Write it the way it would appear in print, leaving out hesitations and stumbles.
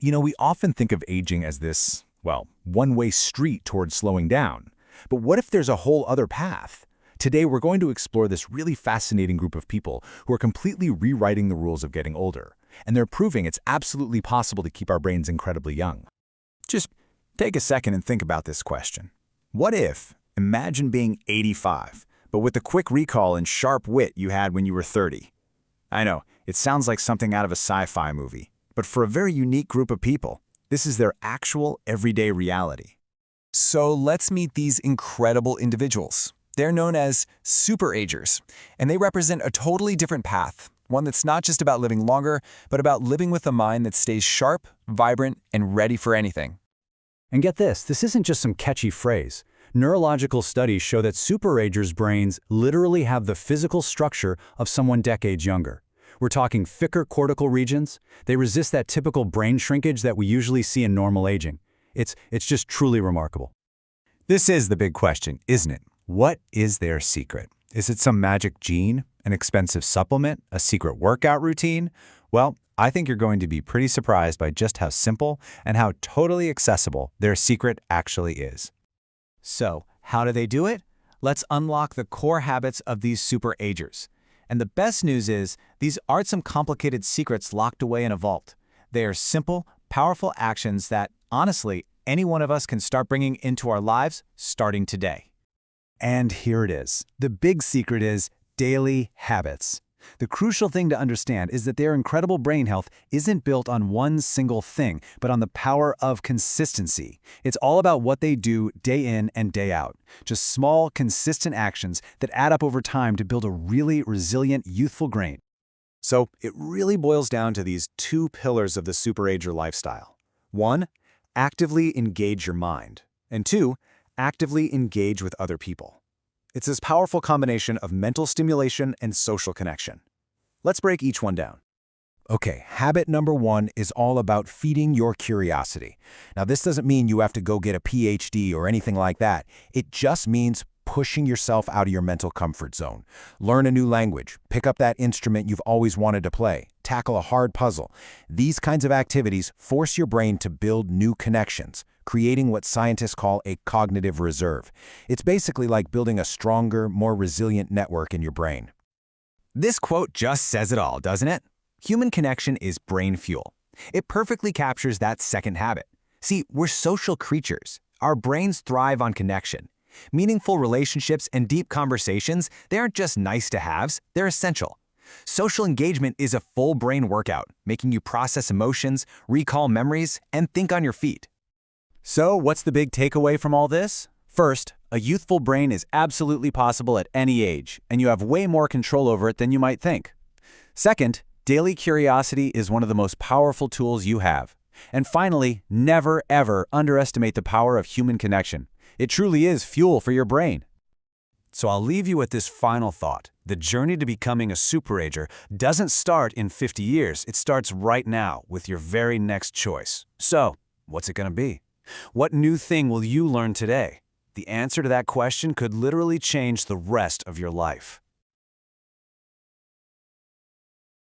We often think of aging as this, well, one-way street towards slowing down. But what if there's a whole other path? Today, we're going to explore this really fascinating group of people who are completely rewriting the rules of getting older. And they're proving it's absolutely possible to keep our brains incredibly young. Just take a second and think about this question. What if, imagine being 85, but with the quick recall and sharp wit you had when you were 30? I know, it sounds like something out of a sci-fi movie. But for a very unique group of people, this is their actual everyday reality. So let's meet these incredible individuals. They're known as Super Agers, and they represent a totally different path, one that's not just about living longer, but about living with a mind that stays sharp, vibrant, and ready for anything. And get this isn't just some catchy phrase. Neurological studies show that Super Agers' brains literally have the physical structure of someone decades younger. We're talking thicker cortical regions. They resist that typical brain shrinkage that we usually see in normal aging. It's just truly remarkable. This is the big question, isn't it? What is their secret? Is it some magic gene, an expensive supplement, a secret workout routine? Well, I think you're going to be pretty surprised by just how simple and how totally accessible their secret actually is. So, how do they do it? Let's unlock the core habits of these Super Agers. And the best news is, these aren't some complicated secrets locked away in a vault. They are simple, powerful actions that, honestly, any one of us can start bringing into our lives starting today. And here it is. The big secret is daily habits. The crucial thing to understand is that their incredible brain health isn't built on one single thing, but on the power of consistency. It's all about what they do day in and day out. Just small, consistent actions that add up over time to build a really resilient, youthful brain. So it really boils down to these two pillars of the Super Ager lifestyle. 1, actively engage your mind. And 2, actively engage with other people. It's this powerful combination of mental stimulation and social connection. Let's break each one down. Okay, habit number 1 is all about feeding your curiosity. Now, this doesn't mean you have to go get a PhD or anything like that. It just means pushing yourself out of your mental comfort zone. Learn a new language, pick up that instrument you've always wanted to play, tackle a hard puzzle. These kinds of activities force your brain to build new connections, creating what scientists call a cognitive reserve. It's basically like building a stronger, more resilient network in your brain. This quote just says it all, doesn't it? Human connection is brain fuel. It perfectly captures that second habit. See, we're social creatures. Our brains thrive on connection. Meaningful relationships and deep conversations, they aren't just nice-to-haves, they're essential. Social engagement is a full brain workout, making you process emotions, recall memories, and think on your feet. So, what's the big takeaway from all this? First, a youthful brain is absolutely possible at any age, and you have way more control over it than you might think. Second, daily curiosity is one of the most powerful tools you have. And finally, never, ever underestimate the power of human connection. It truly is fuel for your brain. So I'll leave you with this final thought. The journey to becoming a Super Ager doesn't start in 50 years. It starts right now with your very next choice. So, what's it going to be? What new thing will you learn today? The answer to that question could literally change the rest of your life.